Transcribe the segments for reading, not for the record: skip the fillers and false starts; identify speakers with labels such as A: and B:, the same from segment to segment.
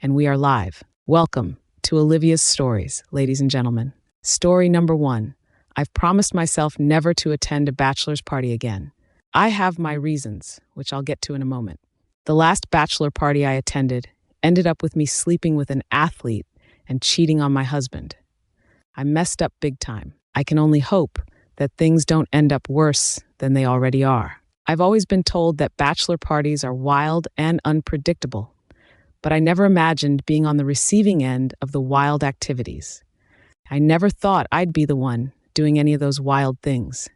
A: and we are live. Welcome to Olivia's Stories, ladies and gentlemen. Story number 1. I've promised myself never to attend a bachelor's party again. I have my reasons, which I'll get to in a moment. The last bachelor party I attended ended up with me sleeping with an athlete and cheating on my husband. I messed up big time. I can only hope that things don't end up worse than they already are. I've always been told that bachelor parties are wild and unpredictable, but I never imagined being on the receiving end of the wild activities. I never thought I'd be the one doing any of those wild things.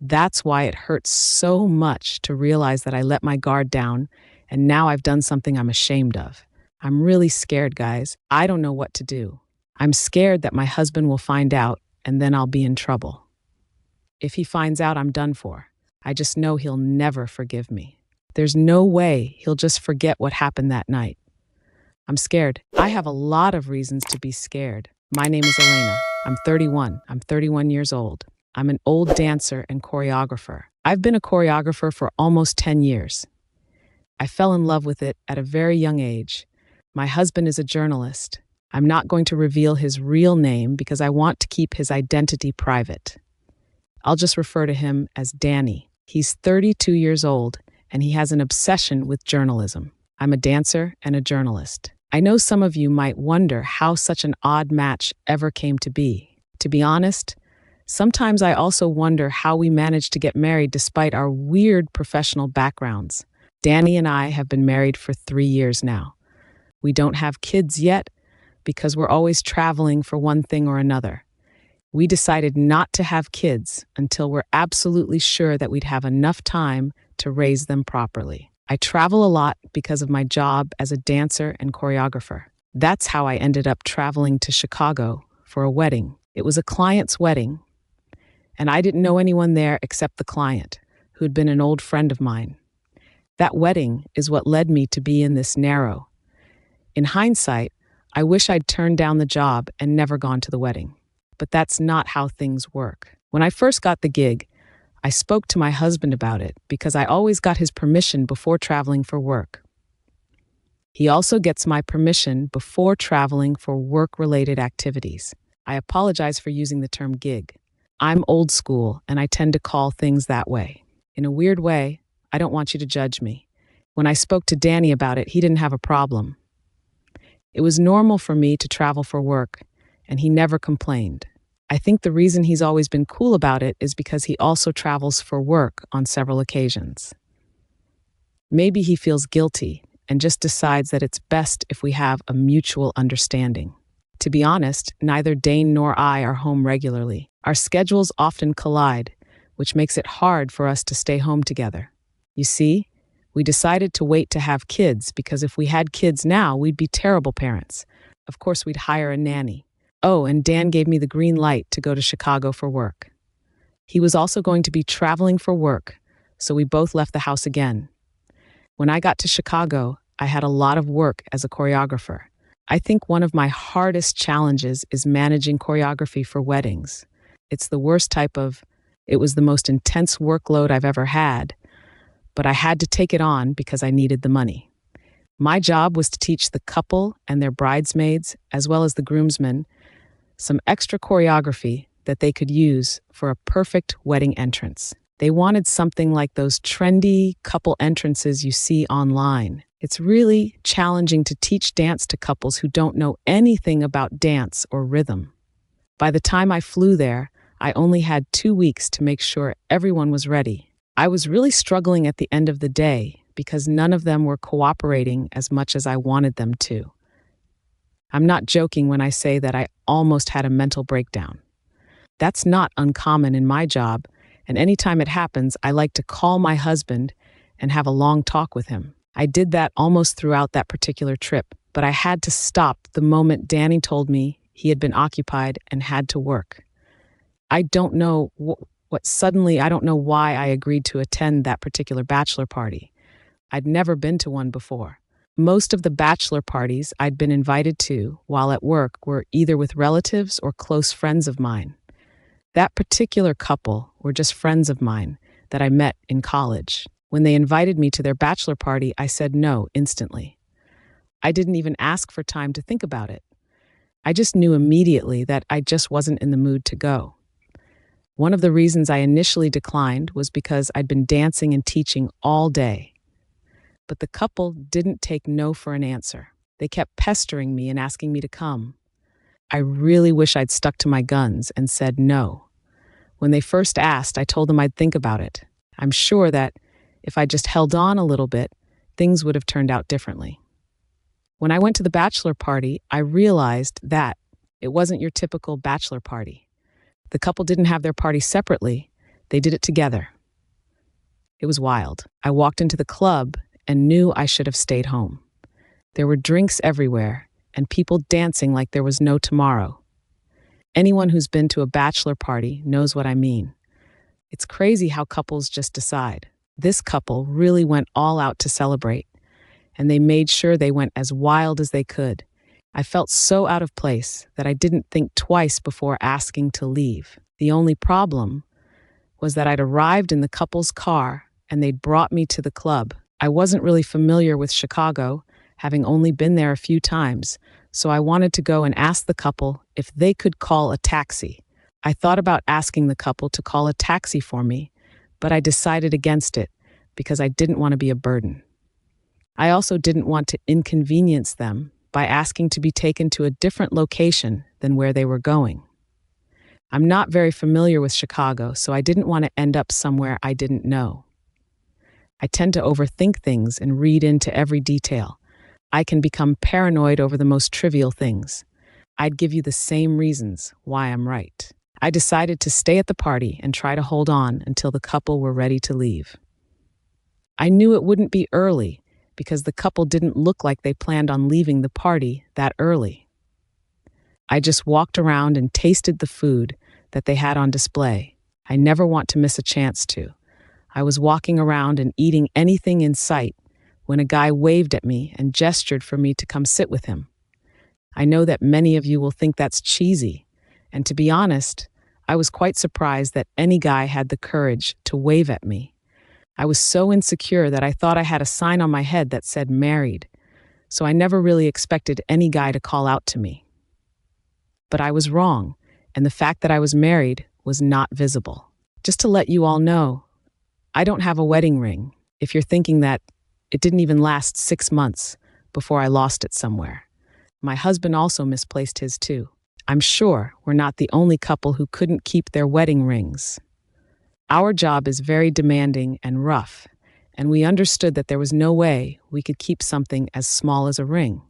A: That's why it hurts so much to realize that I let my guard down and now I've done something I'm ashamed of. I'm really scared, guys. I don't know what to do. I'm scared that my husband will find out and then I'll be in trouble. If he finds out, I'm done for. I just know he'll never forgive me. There's no way he'll just forget what happened that night. I'm scared. I have a lot of reasons to be scared. My name is Elena. I'm 31. I'm 31 years old. I'm an old dancer and choreographer. I've been a choreographer for almost 10 years. I fell in love with it at a very young age. My husband is a journalist. I'm not going to reveal his real name because I want to keep his identity private. I'll just refer to him as Danny. He's 32 years old, and he has an obsession with journalism. I'm a dancer and a journalist. I know some of you might wonder how such an odd match ever came to be. To be honest, sometimes I also wonder how we managed to get married despite our weird professional backgrounds. Danny and I have been married for 3 years now. We don't have kids yet because we're always traveling for one thing or another. We decided not to have kids until we're absolutely sure that we'd have enough time to raise them properly. I travel a lot because of my job as a dancer and choreographer. That's how I ended up traveling to Chicago for a wedding. It was a client's wedding, and I didn't know anyone there except the client, who'd been an old friend of mine. That wedding is what led me to be in this narrow. In hindsight, I wish I'd turned down the job and never gone to the wedding. But that's not how things work. When I first got the gig, I spoke to my husband about it because I always got his permission before traveling for work. He also gets my permission before traveling for work-related activities. I apologize for using the term gig. I'm old school and I tend to call things that way. In a weird way, I don't want you to judge me. When I spoke to Danny about it, he didn't have a problem. It was normal for me to travel for work, and he never complained. I think the reason he's always been cool about it is because he also travels for work on several occasions. Maybe he feels guilty and just decides that it's best if we have a mutual understanding. To be honest, neither Dane nor I are home regularly. Our schedules often collide, which makes it hard for us to stay home together. You see, we decided to wait to have kids because if we had kids now, we'd be terrible parents. Of course, we'd hire a nanny. Oh, and Dan gave me the green light to go to Chicago for work. He was also going to be traveling for work, so we both left the house again. When I got to Chicago, I had a lot of work as a choreographer. I think one of my hardest challenges is managing choreography for weddings. It's the worst type of, it was the most intense workload I've ever had, but I had to take it on because I needed the money. My job was to teach the couple and their bridesmaids, as well as the groomsmen, some extra choreography that they could use for a perfect wedding entrance. They wanted something like those trendy couple entrances you see online. It's really challenging to teach dance to couples who don't know anything about dance or rhythm. By the time I flew there, I only had 2 weeks to make sure everyone was ready. I was really struggling at the end of the day because none of them were cooperating as much as I wanted them to. I'm not joking when I say that I almost had a mental breakdown. That's not uncommon in my job, and anytime it happens, I like to call my husband and have a long talk with him. I did that almost throughout that particular trip, but I had to stop the moment Danny told me he had been occupied and had to work. I don't know I don't know why I agreed to attend that particular bachelor party. I'd never been to one before. Most of the bachelor parties I'd been invited to while at work were either with relatives or close friends of mine. That particular couple were just friends of mine that I met in college. When they invited me to their bachelor party, I said no instantly. I didn't even ask for time to think about it. I just knew immediately that I just wasn't in the mood to go. One of the reasons I initially declined was because I'd been dancing and teaching all day. But the couple didn't take no for an answer. They kept pestering me and asking me to come. I really wish I'd stuck to my guns and said no. When they first asked, I told them I'd think about it. I'm sure that if I just held on a little bit, things would have turned out differently. When I went to the bachelor party, I realized that it wasn't your typical bachelor party. The couple didn't have their party separately, they did it together. It was wild. I walked into the club and knew I should have stayed home. There were drinks everywhere and people dancing like there was no tomorrow. Anyone who's been to a bachelor party knows what I mean. It's crazy how couples just decide. This couple really went all out to celebrate, and they made sure they went as wild as they could. I felt so out of place that I didn't think twice before asking to leave. The only problem was that I'd arrived in the couple's car and they'd brought me to the club. I wasn't really familiar with Chicago, having only been there a few times, so I wanted to go and ask the couple if they could call a taxi. I thought about asking the couple to call a taxi for me, but I decided against it because I didn't want to be a burden. I also didn't want to inconvenience them by asking to be taken to a different location than where they were going. I'm not very familiar with Chicago, so I didn't want to end up somewhere I didn't know. I tend to overthink things and read into every detail. I can become paranoid over the most trivial things. I'd give you the same reasons why I'm right. I decided to stay at the party and try to hold on until the couple were ready to leave. I knew it wouldn't be early because the couple didn't look like they planned on leaving the party that early. I just walked around and tasted the food that they had on display. I never want to miss a chance to. I was walking around and eating anything in sight when a guy waved at me and gestured for me to come sit with him. I know that many of you will think that's cheesy, and to be honest, I was quite surprised that any guy had the courage to wave at me. I was so insecure that I thought I had a sign on my head that said married, so I never really expected any guy to call out to me. But I was wrong, and the fact that I was married was not visible. Just to let you all know, I don't have a wedding ring. If you're thinking that, it didn't even last 6 months before I lost it somewhere. My husband also misplaced his too. I'm sure we're not the only couple who couldn't keep their wedding rings. Our job is very demanding and rough, and we understood that there was no way we could keep something as small as a ring.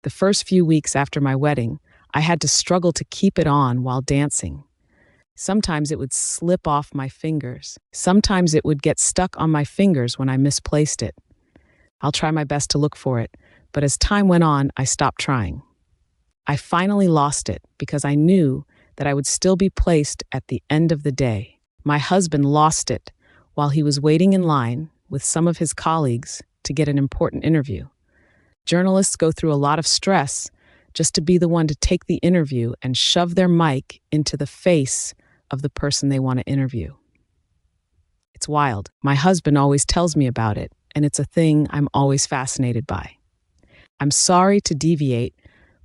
A: The first few weeks after my wedding, I had to struggle to keep it on while dancing. Sometimes it would slip off my fingers. Sometimes it would get stuck on my fingers when I misplaced it. I'll try my best to look for it, but as time went on, I stopped trying. I finally lost it because I knew that I would still be placed at the end of the day. My husband lost it while he was waiting in line with some of his colleagues to get an important interview. Journalists go through a lot of stress just to be the one to take the interview and shove their mic into the face of the person they want to interview. It's wild. My husband always tells me about it, and it's a thing I'm always fascinated by. I'm sorry to deviate,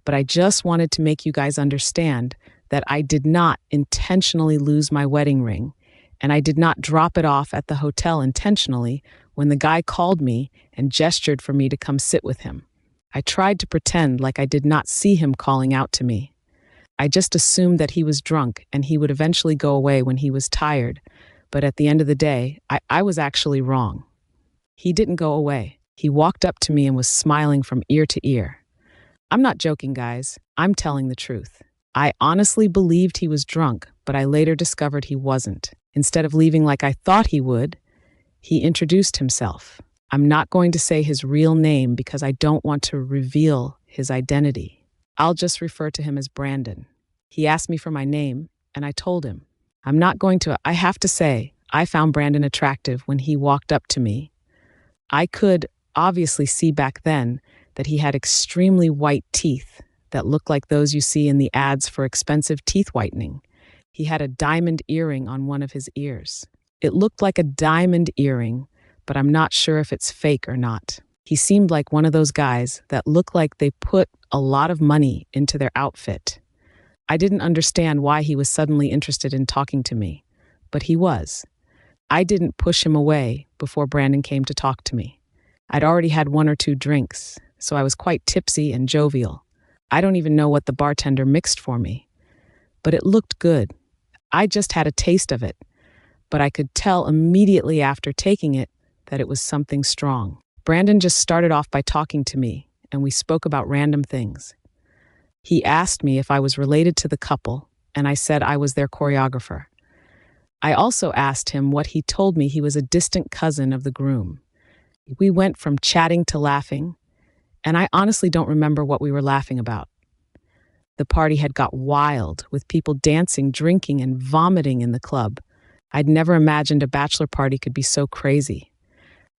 A: but I just wanted to make you guys understand that I did not intentionally lose my wedding ring, and I did not drop it off at the hotel intentionally when the guy called me and gestured for me to come sit with him. I tried to pretend like I did not see him calling out to me. I just assumed that he was drunk and he would eventually go away when he was tired, but at the end of the day, I was actually wrong. He didn't go away. He walked up to me and was smiling from ear to ear. I'm not joking, guys. I'm telling the truth. I honestly believed he was drunk, but I later discovered he wasn't. Instead of leaving like I thought he would, he introduced himself. I'm not going to say his real name because I don't want to reveal his identity. I'll just refer to him as Brandon. He asked me for my name, and I told him. I have to say, I found Brandon attractive when he walked up to me. I could obviously see back then that he had extremely white teeth that looked like those you see in the ads for expensive teeth whitening. He had a diamond earring on one of his ears. It looked like a diamond earring, but I'm not sure if it's fake or not. He seemed like one of those guys that look like they put a lot of money into their outfit. I didn't understand why he was suddenly interested in talking to me, but he was. I didn't push him away before Brandon came to talk to me. I'd already had 1 or 2 drinks, so I was quite tipsy and jovial. I don't even know what the bartender mixed for me, but it looked good. I just had a taste of it, but I could tell immediately after taking it that it was something strong. Brandon just started off by talking to me, and we spoke about random things. He asked me if I was related to the couple, and I said I was their choreographer. I also asked him what he told me he was a distant cousin of the groom. We went from chatting to laughing, and I honestly don't remember what we were laughing about. The party had got wild, with people dancing, drinking, and vomiting in the club. I'd never imagined a bachelor party could be so crazy.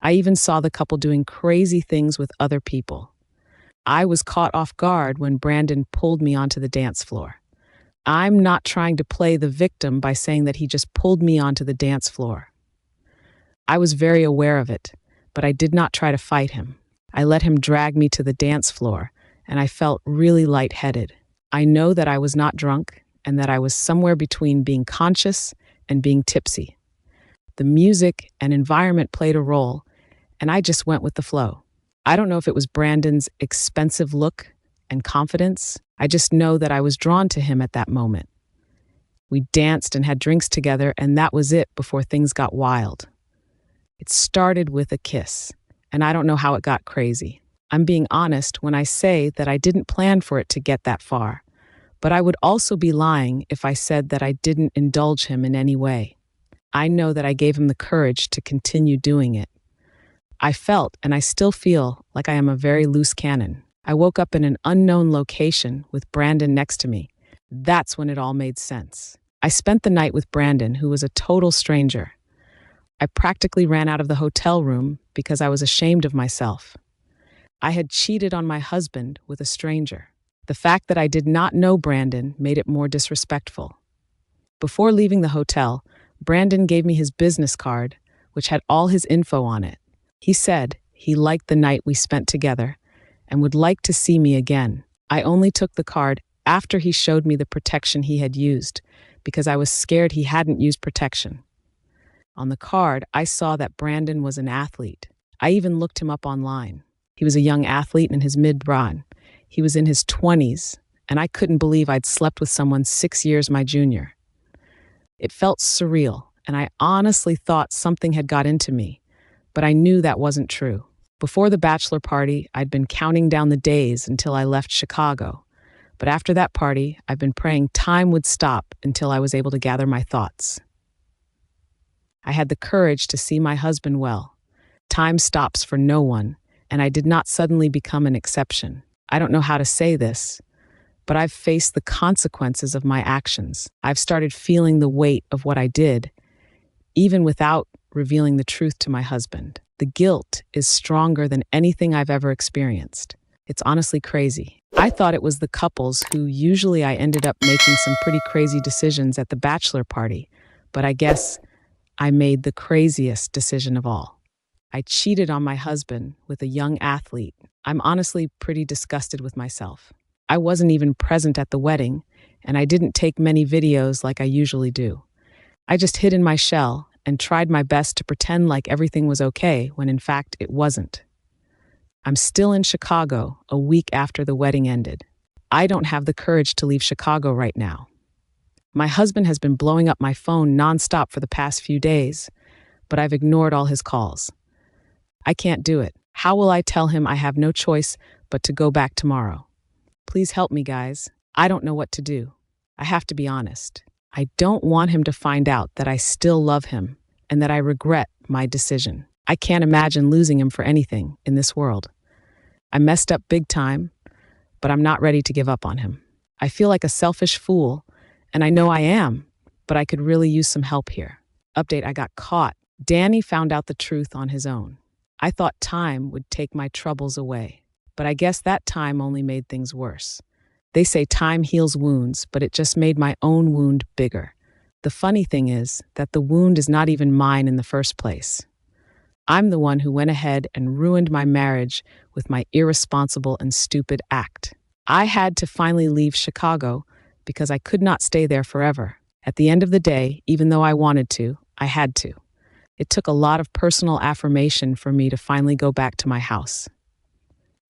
A: I even saw the couple doing crazy things with other people. I was caught off guard when Brandon pulled me onto the dance floor. I'm not trying to play the victim by saying that he just pulled me onto the dance floor. I was very aware of it, but I did not try to fight him. I let him drag me to the dance floor, and I felt really lightheaded. I know that I was not drunk and that I was somewhere between being conscious and being tipsy. The music and environment played a role, and I just went with the flow. I don't know if it was Brandon's expensive look and confidence. I just know that I was drawn to him at that moment. We danced and had drinks together, and that was it before things got wild. It started with a kiss, and I don't know how it got crazy. I'm being honest when I say that I didn't plan for it to get that far, but I would also be lying if I said that I didn't indulge him in any way. I know that I gave him the courage to continue doing it. I felt, and I still feel, like I am a very loose cannon. I woke up in an unknown location with Brandon next to me. That's when it all made sense. I spent the night with Brandon, who was a total stranger. I practically ran out of the hotel room because I was ashamed of myself. I had cheated on my husband with a stranger. The fact that I did not know Brandon made it more disrespectful. Before leaving the hotel, Brandon gave me his business card, which had all his info on it. He said he liked the night we spent together and would like to see me again. I only took the card after he showed me the protection he had used, because I was scared he hadn't used protection. On the card, I saw that Brandon was an athlete. I even looked him up online. He was a young athlete in his mid-prime. He was in his 20s, and I couldn't believe I'd slept with someone 6 years my junior. It felt surreal, and I honestly thought something had got into me, but I knew that wasn't true. Before the bachelor party, I'd been counting down the days until I left Chicago. But after that party, I've been praying time would stop until I was able to gather my thoughts. I had the courage to see my husband well. Time stops for no one, and I did not suddenly become an exception. I don't know how to say this, but I've faced the consequences of my actions. I've started feeling the weight of what I did, even without revealing the truth to my husband. The guilt is stronger than anything I've ever experienced. It's honestly crazy. I thought it was the couples who usually I ended up making some pretty crazy decisions at the bachelor party, but I guess I made the craziest decision of all. I cheated on my husband with a young athlete. I'm honestly pretty disgusted with myself. I wasn't even present at the wedding, and I didn't take many videos like I usually do. I just hid in my shell and tried my best to pretend like everything was okay when in fact it wasn't. I'm still in Chicago a week after the wedding ended. I don't have the courage to leave Chicago right now. My husband has been blowing up my phone nonstop for the past few days, but I've ignored all his calls. I can't do it. How will I tell him I have no choice but to go back tomorrow? Please help me, guys. I don't know what to do. I have to be honest. I don't want him to find out that I still love him and that I regret my decision. I can't imagine losing him for anything in this world. I messed up big time, but I'm not ready to give up on him. I feel like a selfish fool, and I know I am, but I could really use some help here. Update, I got caught. Danny found out the truth on his own. I thought time would take my troubles away, but I guess that time only made things worse. They say time heals wounds, but it just made my own wound bigger. The funny thing is that the wound is not even mine in the first place. I'm the one who went ahead and ruined my marriage with my irresponsible and stupid act. I had to finally leave Chicago because I could not stay there forever. At the end of the day, even though I wanted to, I had to. It took a lot of personal affirmation for me to finally go back to my house.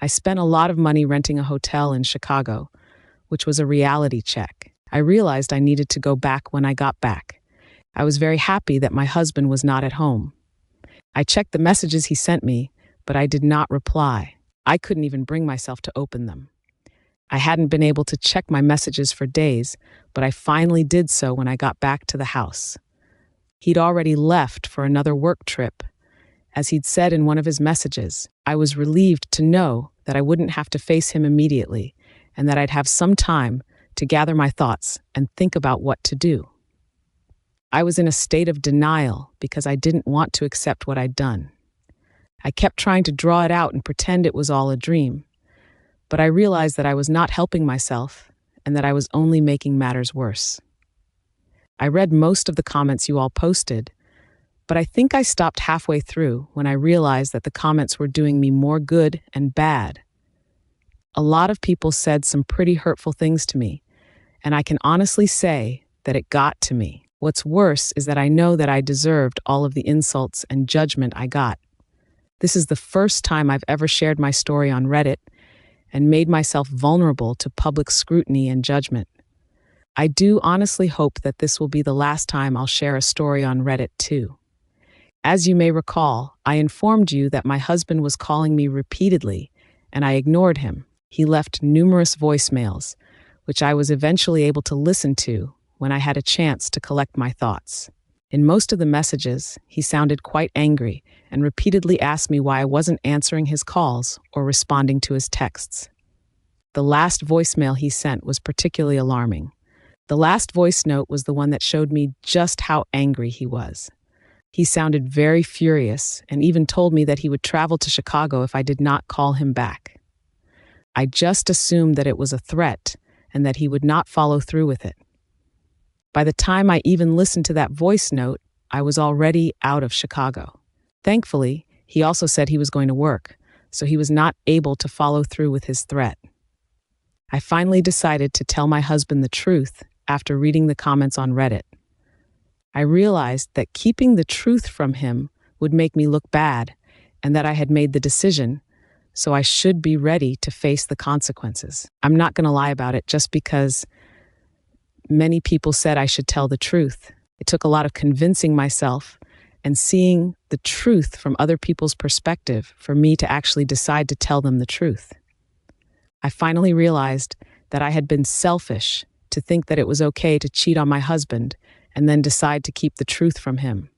A: I spent a lot of money renting a hotel in Chicago, which was a reality check. I realized I needed to go back when I got back. I was very happy that my husband was not at home. I checked the messages he sent me, but I did not reply. I couldn't even bring myself to open them. I hadn't been able to check my messages for days, but I finally did so when I got back to the house. He'd already left for another work trip. As he'd said in one of his messages, I was relieved to know that I wouldn't have to face him immediately and that I'd have some time to gather my thoughts and think about what to do. I was in a state of denial because I didn't want to accept what I'd done. I kept trying to draw it out and pretend it was all a dream, but I realized that I was not helping myself and that I was only making matters worse. I read most of the comments you all posted, but I think I stopped halfway through when I realized that the comments were doing me more good and bad. A lot of people said some pretty hurtful things to me, and I can honestly say that it got to me. What's worse is that I know that I deserved all of the insults and judgment I got. This is the first time I've ever shared my story on Reddit and made myself vulnerable to public scrutiny and judgment. I do honestly hope that this will be the last time I'll share a story on Reddit too. As you may recall, I informed you that my husband was calling me repeatedly, and I ignored him. He left numerous voicemails, which I was eventually able to listen to when I had a chance to collect my thoughts. In most of the messages, he sounded quite angry and repeatedly asked me why I wasn't answering his calls or responding to his texts. The last voicemail he sent was particularly alarming. The last voice note was the one that showed me just how angry he was. He sounded very furious and even told me that he would travel to Chicago if I did not call him back. I just assumed that it was a threat and that he would not follow through with it. By the time I even listened to that voice note, I was already out of Chicago. Thankfully, he also said he was going to work, so he was not able to follow through with his threat. I finally decided to tell my husband the truth after reading the comments on Reddit. I realized that keeping the truth from him would make me look bad and that I had made the decision, so I should be ready to face the consequences. I'm not going to lie about it just because many people said I should tell the truth. It took a lot of convincing myself and seeing the truth from other people's perspective for me to actually decide to tell them the truth. I finally realized that I had been selfish to think that it was okay to cheat on my husband and then decide to keep the truth from him.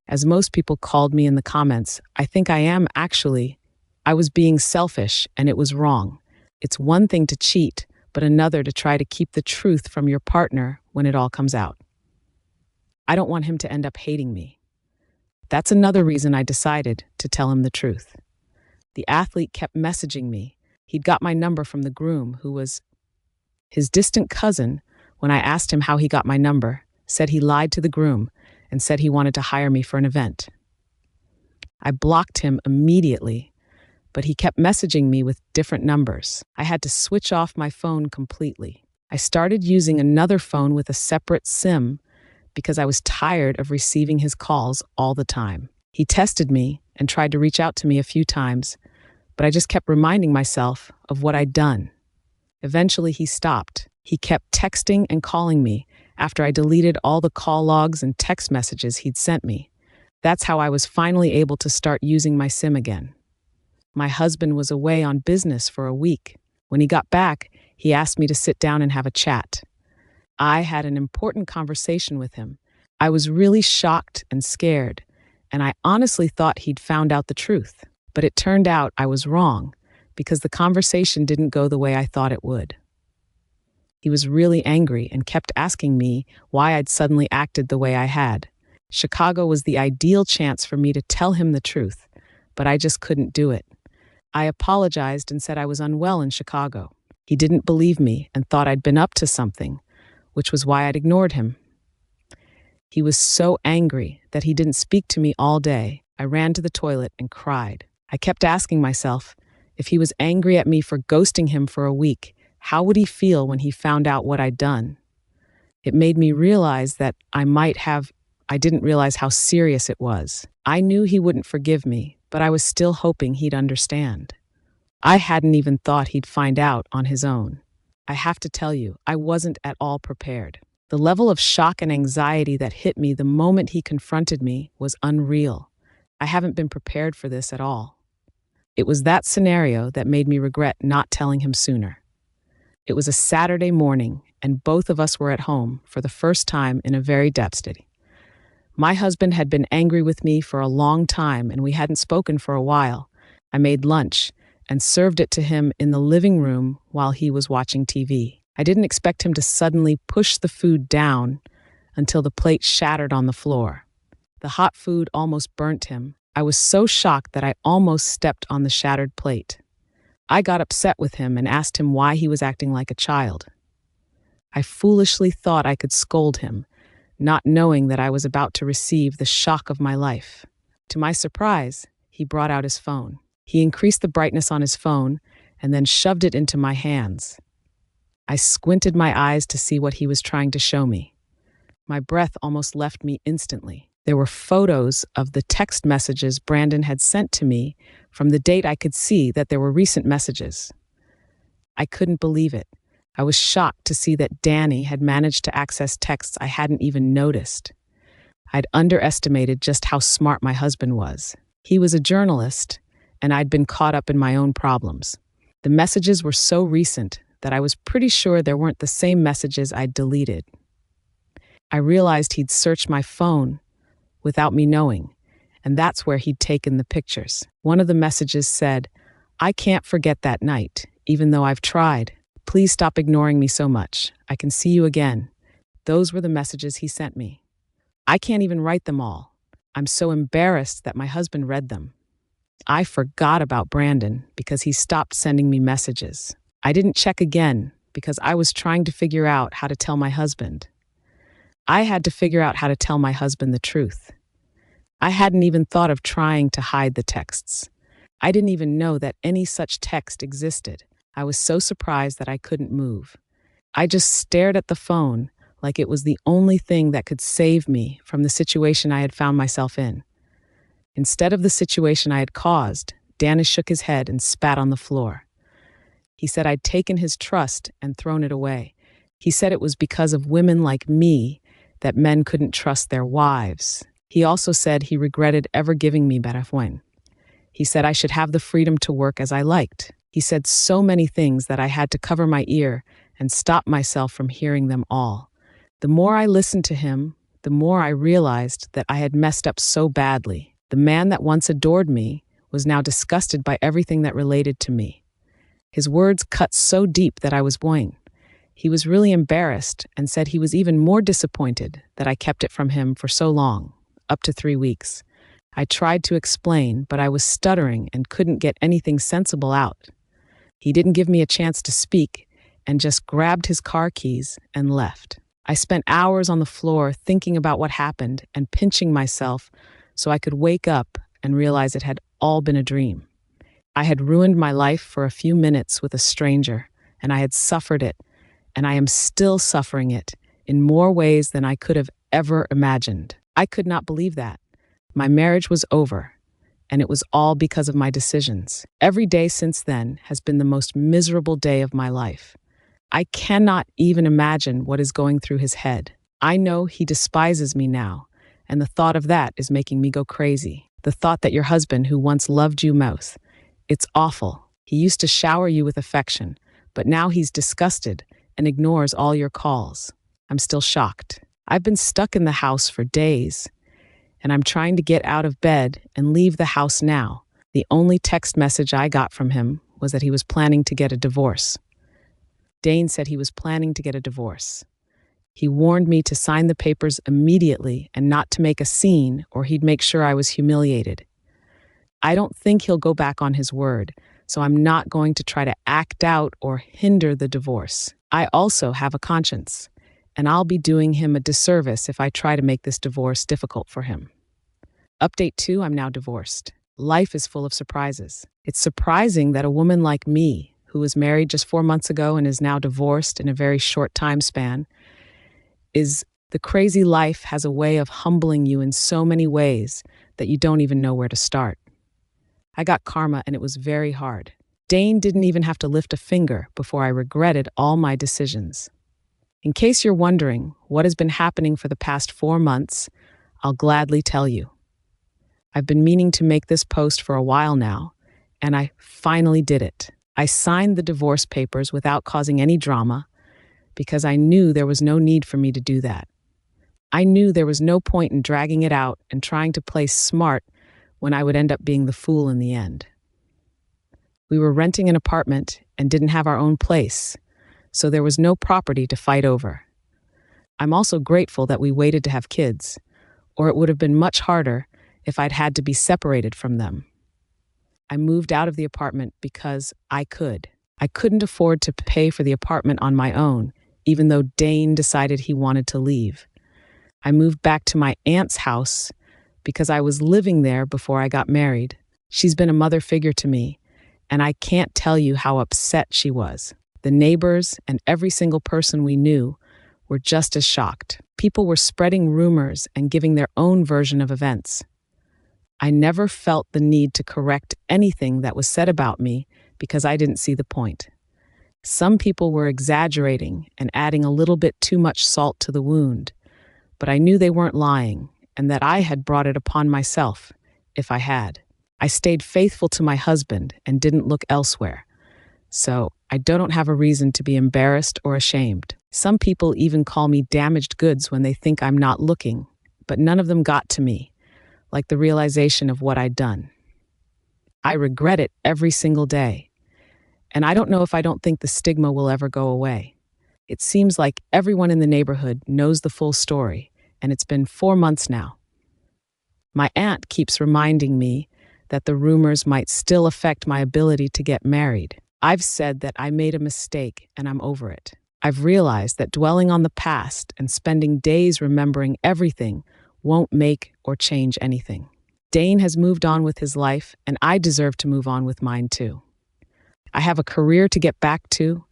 A: As most people called me in the comments, I think I was being selfish and it was wrong. It's one thing to cheat, but another to try to keep the truth from your partner when it all comes out. I don't want him to end up hating me. That's another reason I decided to tell him the truth. The athlete kept messaging me. He'd got my number from the groom, who was his distant cousin. When I asked him how he got my number, said he lied to the groom and said he wanted to hire me for an event. I blocked him immediately, but he kept messaging me with different numbers. I had to switch off my phone completely. I started using another phone with a separate SIM because I was tired of receiving his calls all the time. He tested me and tried to reach out to me a few times, but I just kept reminding myself of what I'd done. Eventually, he stopped. He kept texting and calling me after I deleted all the call logs and text messages he'd sent me. That's how I was finally able to start using my SIM again. My husband was away on business for a week. When he got back, he asked me to sit down and have a chat. I had an important conversation with him. I was really shocked and scared, and I honestly thought he'd found out the truth. But it turned out I was wrong, because the conversation didn't go the way I thought it would. He was really angry and kept asking me why I'd suddenly acted the way I had. Chicago was the ideal chance for me to tell him the truth, but I just couldn't do it. I apologized and said I was unwell in Chicago. He didn't believe me and thought I'd been up to something, which was why I'd ignored him. He was so angry that he didn't speak to me all day. I ran to the toilet and cried. I kept asking myself, if he was angry at me for ghosting him for a week, how would he feel when he found out what I'd done? It made me realize that I didn't realize how serious it was. I knew he wouldn't forgive me, but I was still hoping he'd understand. I hadn't even thought he'd find out on his own. I have to tell you, I wasn't at all prepared. The level of shock and anxiety that hit me the moment he confronted me was unreal. I haven't been prepared for this at all. It was that scenario that made me regret not telling him sooner. It was a Saturday morning, and both of us were at home for the first time in a very devastating. My husband had been angry with me for a long time, and we hadn't spoken for a while. I made lunch and served it to him in the living room while he was watching TV. I didn't expect him to suddenly push the food down until the plate shattered on the floor. The hot food almost burnt him. I was so shocked that I almost stepped on the shattered plate. I got upset with him and asked him why he was acting like a child. I foolishly thought I could scold him, not knowing that I was about to receive the shock of my life. To my surprise, he brought out his phone. He increased the brightness on his phone and then shoved it into my hands. I squinted my eyes to see what he was trying to show me. My breath almost left me instantly. There were photos of the text messages Brandon had sent to me. From the date I could see that there were recent messages. I couldn't believe it. I was shocked to see that Danny had managed to access texts I hadn't even noticed. I'd underestimated just how smart my husband was. He was a journalist, and I'd been caught up in my own problems. The messages were so recent that I was pretty sure there weren't the same messages I'd deleted. I realized he'd searched my phone without me knowing, and that's where he'd taken the pictures. One of the messages said, "I can't forget that night, even though I've tried. Please stop ignoring me so much. I can see you again." Those were the messages he sent me. I can't even write them all. I'm so embarrassed that my husband read them. I forgot about Brandon because he stopped sending me messages. I didn't check again because I was trying to figure out how to tell my husband. I had to figure out how to tell my husband the truth. I hadn't even thought of trying to hide the texts. I didn't even know that any such text existed. I was so surprised that I couldn't move. I just stared at the phone like it was the only thing that could save me from the situation I had found myself in. Instead of the situation I had caused, Danny shook his head and spat on the floor. He said I'd taken his trust and thrown it away. He said it was because of women like me that men couldn't trust their wives. He also said he regretted ever giving me Barafuen. He said I should have the freedom to work as I liked. He said so many things that I had to cover my ear and stop myself from hearing them all. The more I listened to him, the more I realized that I had messed up so badly. The man that once adored me was now disgusted by everything that related to me. His words cut so deep that I was boing. He was really embarrassed and said he was even more disappointed that I kept it from him for so long, up to 3 weeks. I tried to explain, but I was stuttering and couldn't get anything sensible out. He didn't give me a chance to speak and just grabbed his car keys and left. I spent hours on the floor thinking about what happened and pinching myself so I could wake up and realize it had all been a dream. I had ruined my life for a few minutes with a stranger, and I had suffered it, and I am still suffering it in more ways than I could have ever imagined. I could not believe that. My marriage was over, and it was all because of my decisions. Every day since then has been the most miserable day of my life. I cannot even imagine what is going through his head. I know he despises me now, and the thought of that is making me go crazy. The thought that your husband, who once loved you most, it's awful. He used to shower you with affection, but now he's disgusted and ignores all your calls. I'm still shocked. I've been stuck in the house for days, and I'm trying to get out of bed and leave the house now. The only text message I got from him was that he was planning to get a divorce. Dane said he was planning to get a divorce. He warned me to sign the papers immediately and not to make a scene, or he'd make sure I was humiliated. I don't think he'll go back on his word, so I'm not going to try to act out or hinder the divorce. I also have a conscience, and I'll be doing him a disservice if I try to make this divorce difficult for him. Update 2, I'm now divorced. Life is full of surprises. It's surprising that a woman like me, who was married just 4 months ago and is now divorced in a very short time span, is the crazy life has a way of humbling you in so many ways that you don't even know where to start. I got karma and it was very hard. Dane didn't even have to lift a finger before I regretted all my decisions. In case you're wondering what has been happening for the past 4 months, I'll gladly tell you. I've been meaning to make this post for a while now, and I finally did it. I signed the divorce papers without causing any drama because I knew there was no need for me to do that. I knew there was no point in dragging it out and trying to play smart when I would end up being the fool in the end. We were renting an apartment and didn't have our own place, so there was no property to fight over. I'm also grateful that we waited to have kids, or it would have been much harder if I'd had to be separated from them. I moved out of the apartment because I could. I couldn't afford to pay for the apartment on my own, even though Dane decided he wanted to leave. I moved back to my aunt's house because I was living there before I got married. She's been a mother figure to me, and I can't tell you how upset she was. The neighbors and every single person we knew were just as shocked. People were spreading rumors and giving their own version of events. I never felt the need to correct anything that was said about me because I didn't see the point. Some people were exaggerating and adding a little bit too much salt to the wound, but I knew they weren't lying and that I had brought it upon myself, if I had. I stayed faithful to my husband and didn't look elsewhere, so I don't have a reason to be embarrassed or ashamed. Some people even call me damaged goods when they think I'm not looking, but none of them got to me, like the realization of what I'd done. I regret it every single day, and I don't know if I don't think the stigma will ever go away. It seems like everyone in the neighborhood knows the full story, and it's been 4 months now. My aunt keeps reminding me that the rumors might still affect my ability to get married. I've said that I made a mistake and I'm over it. I've realized that dwelling on the past and spending days remembering everything won't make or change anything. Dane has moved on with his life, and I deserve to move on with mine too. I have a career to get back to,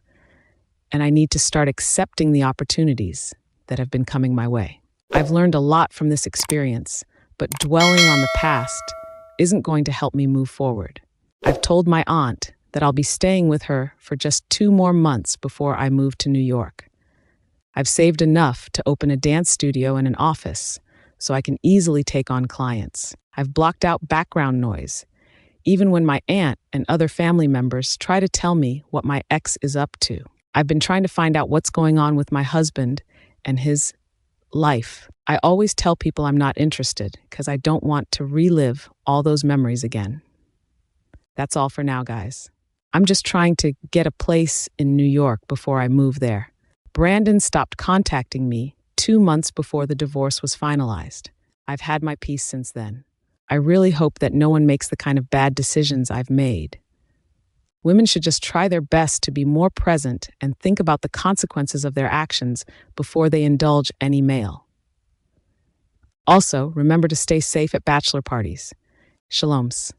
A: and I need to start accepting the opportunities that have been coming my way. I've learned a lot from this experience, but dwelling on the past isn't going to help me move forward. I've told my aunt that I'll be staying with her for just 2 more months before I move to New York. I've saved enough to open a dance studio and an office, so I can easily take on clients. I've blocked out background noise, even when my aunt and other family members try to tell me what my ex is up to. I've been trying to find out what's going on with my husband and his life. I always tell people I'm not interested because I don't want to relive all those memories again. That's all for now, guys. I'm just trying to get a place in New York before I move there. Brandon stopped contacting me 2 months before the divorce was finalized. I've had my peace since then. I really hope that no one makes the kind of bad decisions I've made. Women should just try their best to be more present and think about the consequences of their actions before they indulge any male. Also, remember to stay safe at bachelor parties. Shaloms.